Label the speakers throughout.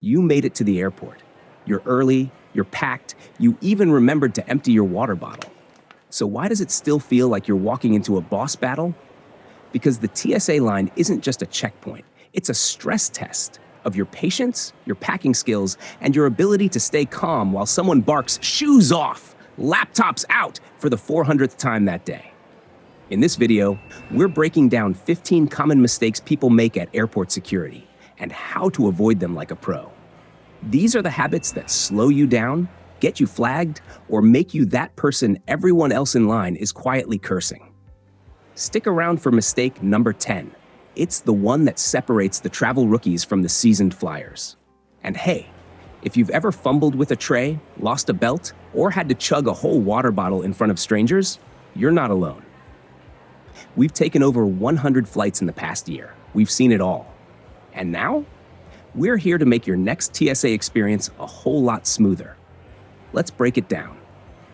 Speaker 1: You made it to the airport. You're early, you're packed, you even remembered to empty your water bottle. So why does it still feel like you're walking into a boss battle? Because the TSA line isn't just a checkpoint, it's a stress test of your patience, your packing skills, and your ability to stay calm while someone barks, "Shoes off! Laptops out!" for the 400th time that day. In this video, we're breaking down 15 common mistakes people make at airport security and how to avoid them like a pro. These are the habits that slow you down, get you flagged, or make you that person everyone else in line is quietly cursing. Stick around for mistake number 10. It's the one that separates the travel rookies from the seasoned flyers. And hey, if you've ever fumbled with a tray, lost a belt, or had to chug a whole water bottle in front of strangers, you're not alone. We've taken over 100 flights in the past year. We've seen it all. And now, we're here to make your next TSA experience a whole lot smoother. Let's break it down,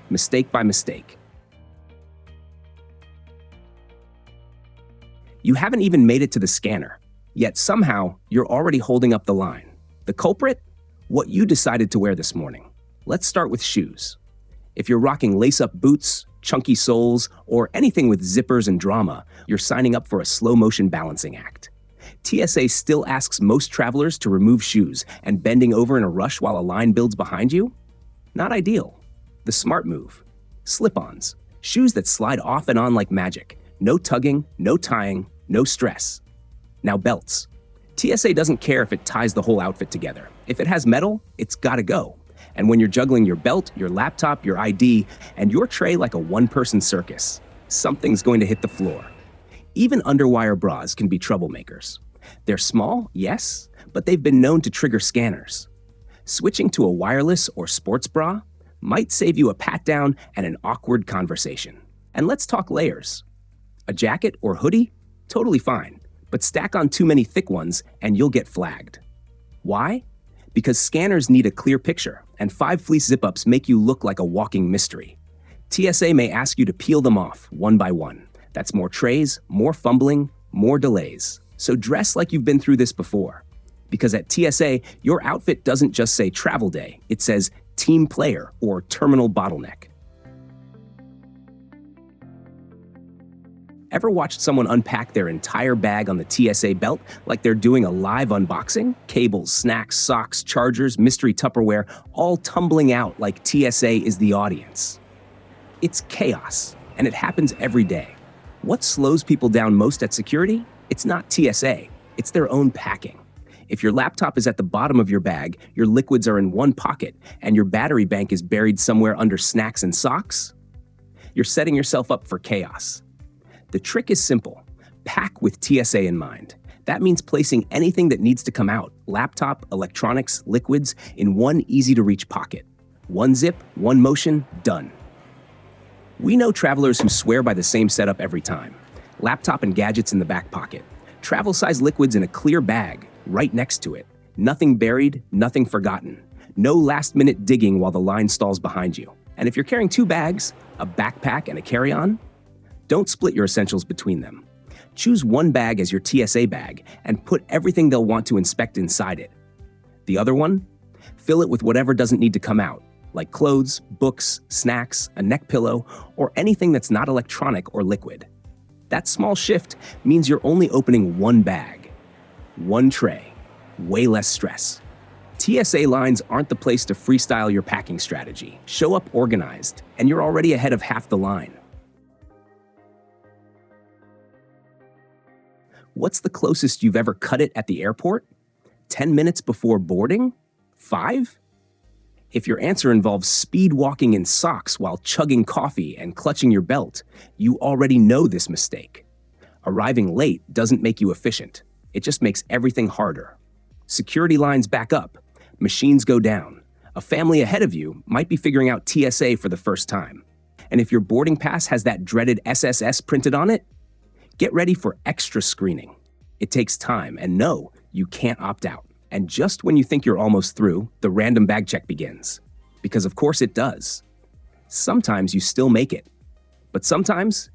Speaker 1: mistake by mistake. You haven't even made it to the scanner, yet somehow you're already holding up the line. The culprit? What you decided to wear this morning. Let's start with shoes. If you're rocking lace-up boots, chunky soles, or anything with zippers and drama, you're signing up for a slow-motion balancing act. TSA still asks most travelers to remove shoes, and bending over in a rush while a line builds behind you? Not ideal. The smart move. Slip-ons. Shoes that slide off and on like magic. No tugging, no tying, no stress. Now belts. TSA doesn't care if it ties the whole outfit together. If it has metal, it's gotta go. And when you're juggling your belt, your laptop, your ID, and your tray like a one-person circus, something's going to hit the floor. Even underwire bras can be troublemakers. They're small, yes, but they've been known to trigger scanners. Switching to a wireless or sports bra might save you a pat-down and an awkward conversation. And let's talk layers. A jacket or hoodie? Totally fine, but stack on too many thick ones and you'll get flagged. Why? Because scanners need a clear picture, and 5 fleece zip-ups make you look like a walking mystery. TSA may ask you to peel them off one by one. That's more trays, more fumbling, more delays. So dress like you've been through this before. Because at TSA, your outfit doesn't just say travel day, it says team player or terminal bottleneck. Ever watched someone unpack their entire bag on the TSA belt like they're doing a live unboxing? Cables, snacks, socks, chargers, mystery Tupperware, all tumbling out like TSA is the audience. It's chaos, and it happens every day. What slows people down most at security? It's not TSA, it's their own packing. If your laptop is at the bottom of your bag, your liquids are in one pocket, and your battery bank is buried somewhere under snacks and socks, you're setting yourself up for chaos. The trick is simple. Pack with TSA in mind. That means placing anything that needs to come out, laptop, electronics, liquids, in one easy-to-reach pocket. One zip, one motion, done. We know travelers who swear by the same setup every time. Laptop and gadgets in the back pocket. Travel-size liquids in a clear bag, right next to it. Nothing buried, nothing forgotten. No last-minute digging while the line stalls behind you. And if you're carrying 2 bags, a backpack and a carry-on, don't split your essentials between them. Choose one bag as your TSA bag and put everything they'll want to inspect inside it. The other one? Fill it with whatever doesn't need to come out, like clothes, books, snacks, a neck pillow, or anything that's not electronic or liquid. That small shift means you're only opening one bag, one tray, way less stress. TSA lines aren't the place to freestyle your packing strategy. Show up organized, and you're already ahead of half the line. What's the closest you've ever cut it at the airport? 10 minutes before boarding? 5? If your answer involves speed walking in socks while chugging coffee and clutching your belt, you already know this mistake. Arriving late doesn't make you efficient. It just makes everything harder. Security lines back up. Machines go down. A family ahead of you might be figuring out TSA for the first time. And if your boarding pass has that dreaded SSS printed on it, get ready for extra screening. It takes time, and no, you can't opt out. And just when you think you're almost through, the random bag check begins. Because of course it does. Sometimes you still make it. But sometimes,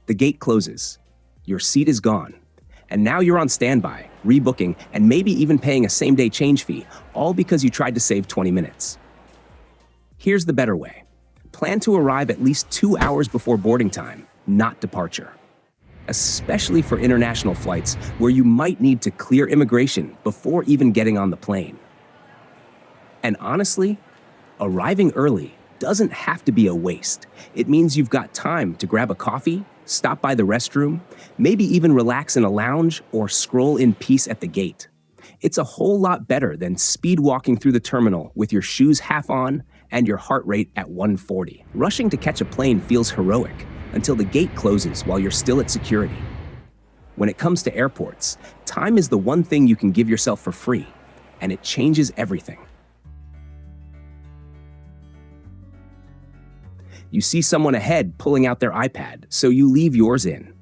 Speaker 1: the gate closes. Your seat is gone. And now you're on standby, rebooking, and maybe even paying a same-day change fee, all because you tried to save 20 minutes. Here's the better way. Plan to arrive at least 2 hours before boarding time, not departure. Especially for international flights where you might need to clear immigration before even getting on the plane. And honestly, arriving early doesn't have to be a waste. It means you've got time to grab a coffee, stop by the restroom, maybe even relax in a lounge or scroll in peace at the gate. It's a whole lot better than speed walking through the terminal with your shoes half on and your heart rate at 140. Rushing to catch a plane feels heroic until the gate closes while you're still at security. When it comes to airports, time is the one thing you can give yourself for free, and it changes everything. You see someone ahead pulling out their iPad, so you leave yours in.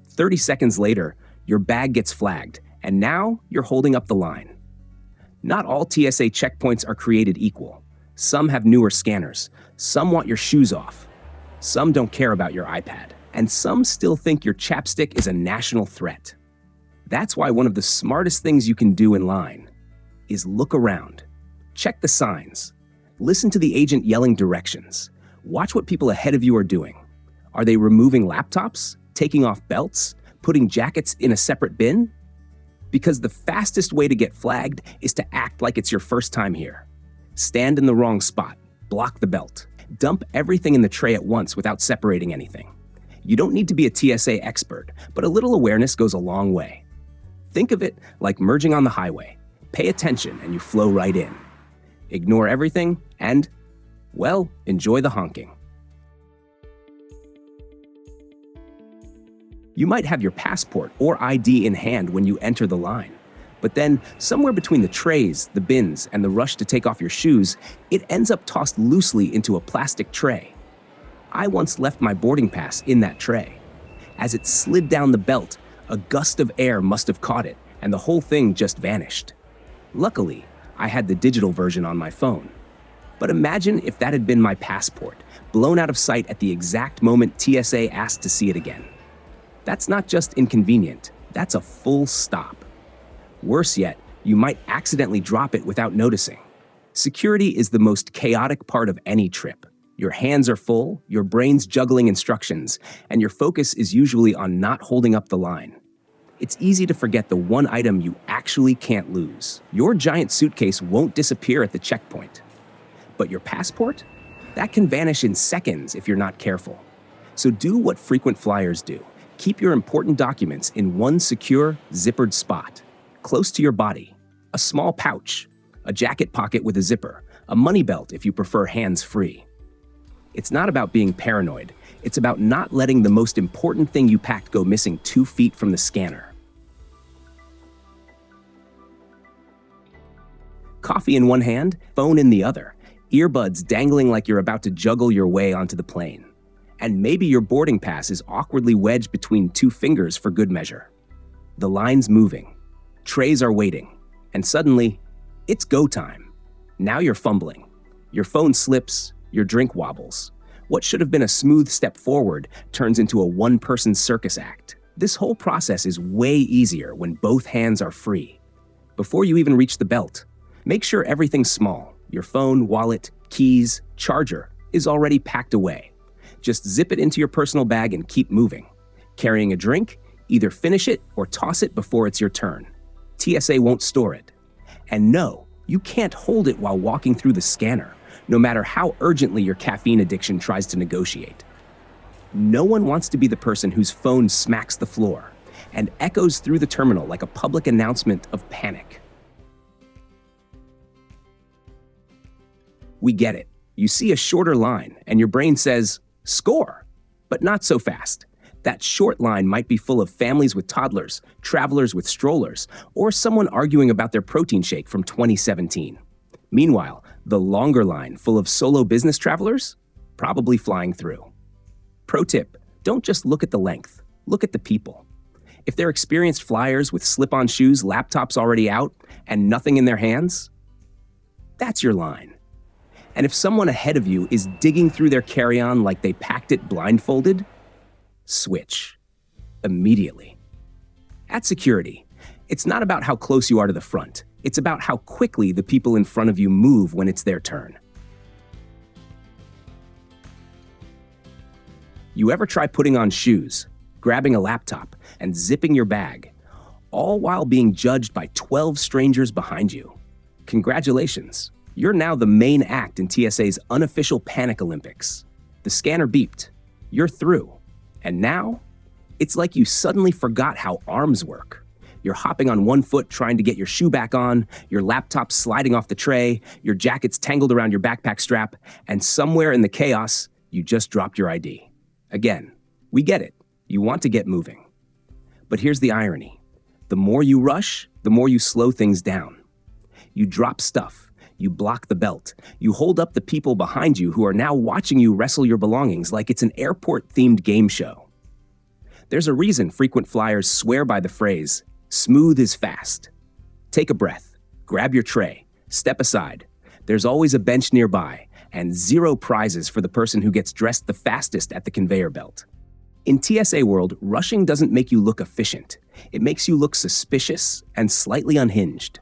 Speaker 1: 30 seconds later, your bag gets flagged, and now you're holding up the line. Not all TSA checkpoints are created equal. Some have newer scanners, some want your shoes off, some don't care about your iPad, and some still think your chapstick is a national threat. That's why one of the smartest things you can do in line is look around. Check the signs. Listen to the agent yelling directions. Watch what people ahead of you are doing. Are they removing laptops, taking off belts, putting jackets in a separate bin? Because the fastest way to get flagged is to act like it's your first time here. Stand in the wrong spot, block the belt, dump everything in the tray at once without separating anything. You don't need to be a TSA expert, but a little awareness goes a long way. Think of it like merging on the highway. Pay attention and you flow right in. Ignore everything and, well, enjoy the honking. You might have your passport or ID in hand when you enter the line. But then, somewhere between the trays, the bins, and the rush to take off your shoes, it ends up tossed loosely into a plastic tray. I once left my boarding pass in that tray. As it slid down the belt, a gust of air must have caught it, and the whole thing just vanished. Luckily, I had the digital version on my phone. But imagine if that had been my passport, blown out of sight at the exact moment TSA asked to see it again. That's not just inconvenient, that's a full stop. Worse yet, you might accidentally drop it without noticing. Security is the most chaotic part of any trip. Your hands are full, your brain's juggling instructions, and your focus is usually on not holding up the line. It's easy to forget the one item you actually can't lose. Your giant suitcase won't disappear at the checkpoint. But your passport? That can vanish in seconds if you're not careful. So do what frequent flyers do. Keep your important documents in one secure, zippered spot. Close to your body, a small pouch, a jacket pocket with a zipper, a money belt if you prefer hands-free. It's not about being paranoid. It's about not letting the most important thing you packed go missing 2 feet from the scanner. Coffee in one hand, phone in the other, earbuds dangling like you're about to juggle your way onto the plane. And maybe your boarding pass is awkwardly wedged between 2 fingers for good measure. The line's moving. Trays are waiting, and suddenly, it's go time. Now you're fumbling. Your phone slips, your drink wobbles. What should have been a smooth step forward turns into a one-person circus act. This whole process is way easier when both hands are free. Before you even reach the belt, make sure everything's small. Your phone, wallet, keys, charger is already packed away. Just zip it into your personal bag and keep moving. Carrying a drink? Either finish it or toss it before it's your turn. TSA won't store it. And no, you can't hold it while walking through the scanner, no matter how urgently your caffeine addiction tries to negotiate. No one wants to be the person whose phone smacks the floor and echoes through the terminal like a public announcement of panic. We get it. You see a shorter line and your brain says, score, but not so fast. That short line might be full of families with toddlers, travelers with strollers, or someone arguing about their protein shake from 2017. Meanwhile, the longer line full of solo business travelers? Probably flying through. Pro tip, don't just look at the length, look at the people. If they're experienced flyers with slip-on shoes, laptops already out, and nothing in their hands, that's your line. And if someone ahead of you is digging through their carry-on like they packed it blindfolded, switch immediately. At security, It's not about how close you are to the front. It's about how quickly the people in front of you move when it's their turn. You ever try putting on shoes, grabbing a laptop, and zipping your bag, all while being judged by 12 strangers behind you? Congratulations, you're now the main act in TSA's unofficial Panic Olympics. The scanner beeped, you're through, and now, it's like you suddenly forgot how arms work. You're hopping on one foot trying to get your shoe back on, your laptop sliding off the tray, your jacket's tangled around your backpack strap, and somewhere in the chaos, you just dropped your ID. Again, we get it. You want to get moving. But here's the irony. The more you rush, the more you slow things down. You drop stuff. You block the belt. You hold up the people behind you who are now watching you wrestle your belongings like it's an airport-themed game show. There's a reason frequent flyers swear by the phrase, "Smooth is fast." Take a breath, grab your tray, step aside. There's always a bench nearby, and 0 prizes for the person who gets dressed the fastest at the conveyor belt. In TSA world, rushing doesn't make you look efficient. It makes you look suspicious and slightly unhinged.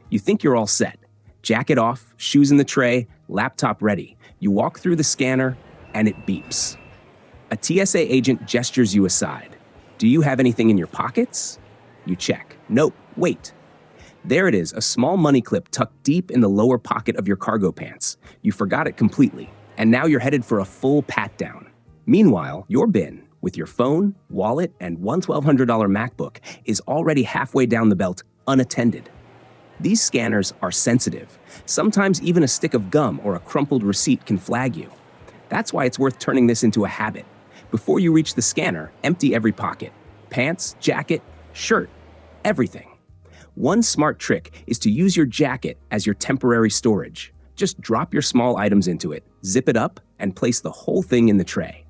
Speaker 1: You think you're all set. Jacket off, shoes in the tray, laptop ready. You walk through the scanner, and it beeps. A TSA agent gestures you aside. Do you have anything in your pockets? You check. Nope, wait. There it is, a small money clip tucked deep in the lower pocket of your cargo pants. You forgot it completely, and now you're headed for a full pat-down. Meanwhile, your bin, with your phone, wallet, and $1,200 MacBook, is already halfway down the belt, unattended. These scanners are sensitive. Sometimes even a stick of gum or a crumpled receipt can flag you. That's why it's worth turning this into a habit. Before you reach the scanner, empty every pocket. Pants, jacket, shirt, everything. One smart trick is to use your jacket as your temporary storage. Just drop your small items into it, zip it up, and place the whole thing in the tray.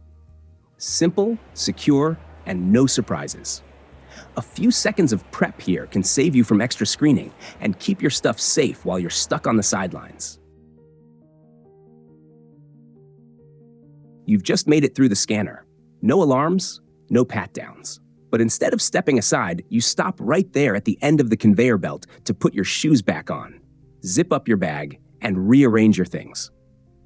Speaker 1: Simple, secure, and no surprises. A few seconds of prep here can save you from extra screening and keep your stuff safe while you're stuck on the sidelines. You've just made it through the scanner. No alarms, no pat-downs. But instead of stepping aside, you stop right there at the end of the conveyor belt to put your shoes back on, zip up your bag, and rearrange your things.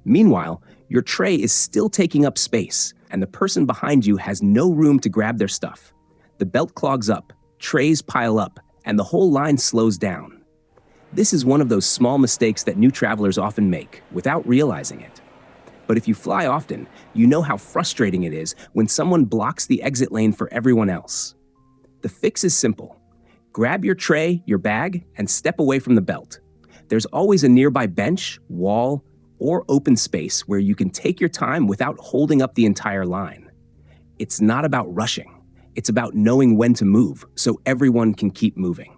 Speaker 1: Meanwhile, your tray is still taking up space, and the person behind you has no room to grab their stuff. The belt clogs up, trays pile up, and the whole line slows down. This is one of those small mistakes that new travelers often make without realizing it. But if you fly often, you know how frustrating it is when someone blocks the exit lane for everyone else. The fix is simple. Grab your tray, your bag, and step away from the belt. There's always a nearby bench, wall, or open space where you can take your time without holding up the entire line. It's not about rushing. It's about knowing when to move so everyone can keep moving.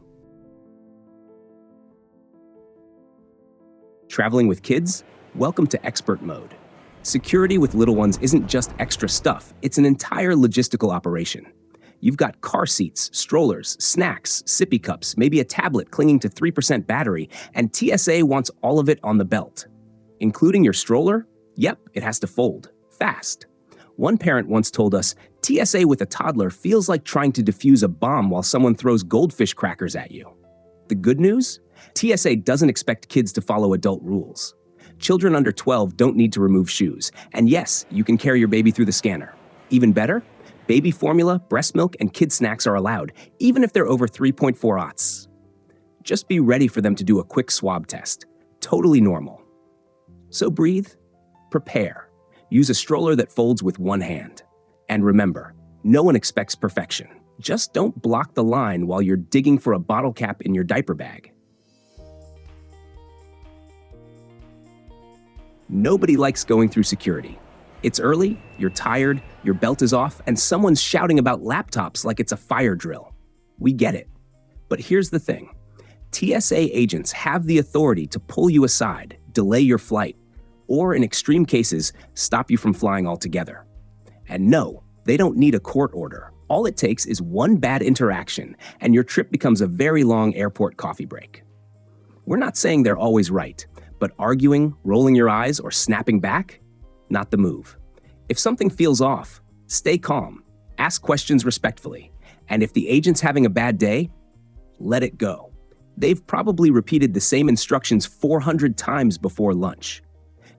Speaker 1: Traveling with kids? Welcome to expert mode. Security with little ones isn't just extra stuff, it's an entire logistical operation. You've got car seats, strollers, snacks, sippy cups, maybe a tablet clinging to 3% battery, and TSA wants all of it on the belt. Including your stroller? Yep, it has to fold. Fast. One parent once told us, TSA with a toddler feels like trying to defuse a bomb while someone throws goldfish crackers at you. The good news? TSA doesn't expect kids to follow adult rules. Children under 12 don't need to remove shoes. And yes, you can carry your baby through the scanner. Even better, baby formula, breast milk, and kid snacks are allowed, even if they're over 3.4 ounces. Just be ready for them to do a quick swab test. Totally normal. So breathe, prepare. Use a stroller that folds with one hand. And remember, no one expects perfection. Just don't block the line while you're digging for a bottle cap in your diaper bag. Nobody likes going through security. It's early, you're tired, your belt is off, and someone's shouting about laptops like it's a fire drill. We get it. But here's the thing. TSA agents have the authority to pull you aside, delay your flight, or in extreme cases, stop you from flying altogether. And no, they don't need a court order. All it takes is one bad interaction, and your trip becomes a very long airport coffee break. We're not saying they're always right, but arguing, rolling your eyes, or snapping back? Not the move. If something feels off, stay calm Ask questions respectfully, and if the agent's having a bad day, let it go. They've probably repeated the same instructions 400 times before lunch.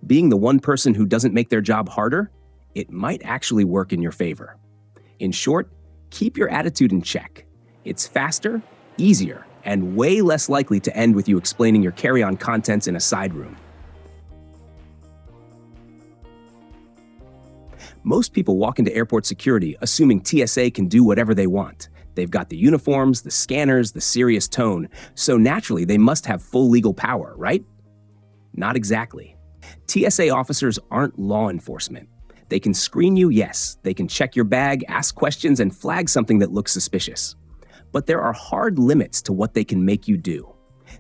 Speaker 1: Being the one person who doesn't make their job harder, it might actually work in your favor. In short, keep your attitude in check. It's faster, easier, and way less likely to end with you explaining your carry-on contents in a side room. Most people walk into airport security assuming TSA can do whatever they want. They've got the uniforms, the scanners, the serious tone, so naturally they must have full legal power, right? Not exactly. TSA officers aren't law enforcement. They can screen you, yes. They can check your bag, ask questions, and flag something that looks suspicious. But there are hard limits to what they can make you do.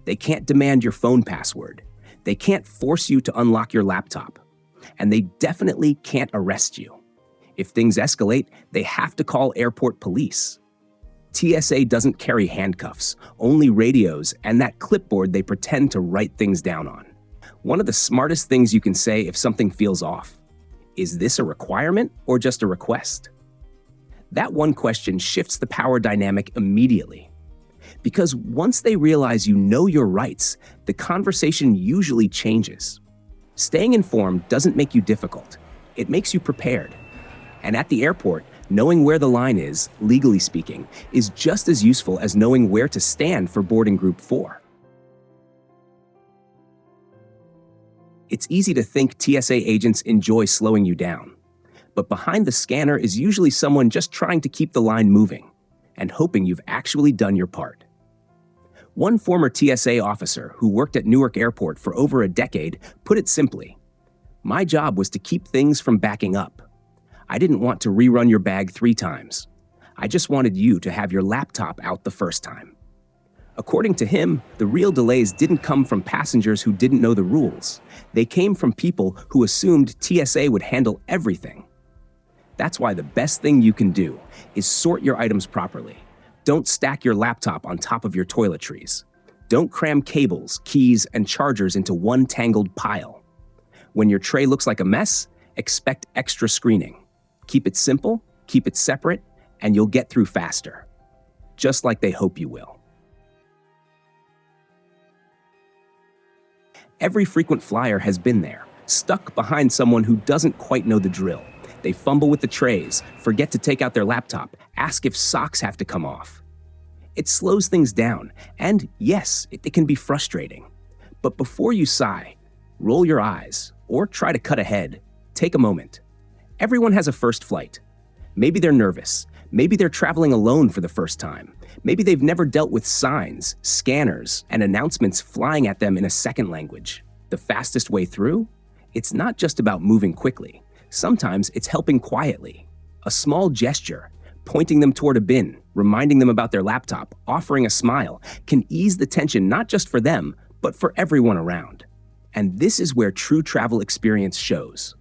Speaker 1: They can't demand your phone password. They can't force you to unlock your laptop. And they definitely can't arrest you. If things escalate, they have to call airport police. TSA doesn't carry handcuffs, only radios and that clipboard they pretend to write things down on. One of the smartest things you can say if something feels off: is this a requirement or just a request? That one question shifts the power dynamic immediately. Because once they realize you know your rights, the conversation usually changes. Staying informed doesn't make you difficult. It makes you prepared. And at the airport, knowing where the line is, legally speaking, is just as useful as knowing where to stand for boarding group 4. It's easy to think TSA agents enjoy slowing you down. But behind the scanner is usually someone just trying to keep the line moving and hoping you've actually done your part. One former TSA officer who worked at Newark Airport for over a decade put it simply: "My job was to keep things from backing up. I didn't want to rerun your bag 3 times. I just wanted you to have your laptop out the first time." According to him, the real delays didn't come from passengers who didn't know the rules. They came from people who assumed TSA would handle everything. That's why the best thing you can do is sort your items properly. Don't stack your laptop on top of your toiletries. Don't cram cables, keys, and chargers into one tangled pile. When your tray looks like a mess, expect extra screening. Keep it simple, keep it separate, and you'll get through faster. Just like they hope you will. Every frequent flyer has been there, stuck behind someone who doesn't quite know the drill. They fumble with the trays, forget to take out their laptop, ask if socks have to come off. It slows things down, and yes, it can be frustrating. But before you sigh, roll your eyes, or try to cut ahead, take a moment. Everyone has a first flight. Maybe they're nervous. Maybe they're traveling alone for the first time. Maybe they've never dealt with signs, scanners, and announcements flying at them in a second language. The fastest way through? It's not just about moving quickly. Sometimes it's helping quietly. A small gesture, pointing them toward a bin, reminding them about their laptop, offering a smile, can ease the tension not just for them, but for everyone around. And this is where true travel experience shows.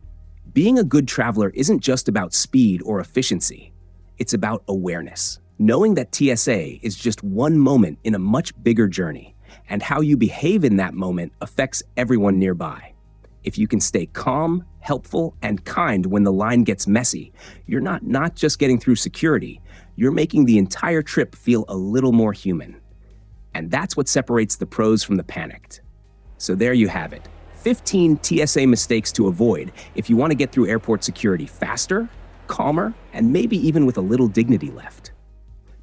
Speaker 1: Being a good traveler isn't just about speed or efficiency. It's about awareness. Knowing that TSA is just one moment in a much bigger journey, and how you behave in that moment affects everyone nearby. If you can stay calm, helpful, and kind when the line gets messy, you're not just getting through security, you're making the entire trip feel a little more human. And that's what separates the pros from the panicked. So there you have it. 15 TSA mistakes to avoid if you want to get through airport security faster, calmer, and maybe even with a little dignity left.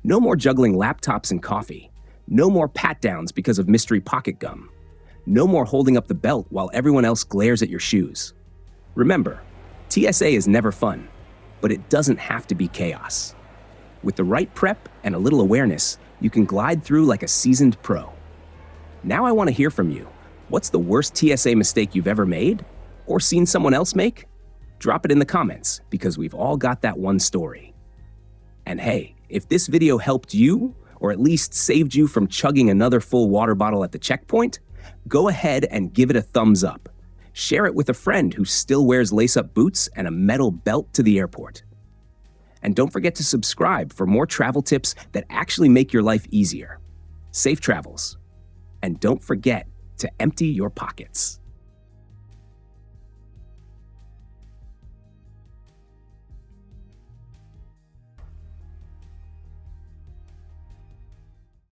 Speaker 1: No more juggling laptops and coffee. No more pat-downs because of mystery pocket gum. No more holding up the belt while everyone else glares at your shoes. Remember, TSA is never fun, but it doesn't have to be chaos. With the right prep and a little awareness, you can glide through like a seasoned pro. Now I want to hear from you. What's the worst TSA mistake you've ever made? Or seen someone else make? Drop it in the comments, because we've all got that one story. And hey, if this video helped you, or at least saved you from chugging another full water bottle at the checkpoint, go ahead and give it a thumbs up. Share it with a friend who still wears lace-up boots and a metal belt to the airport. And don't forget to subscribe for more travel tips that actually make your life easier. Safe travels. And don't forget to empty your pockets.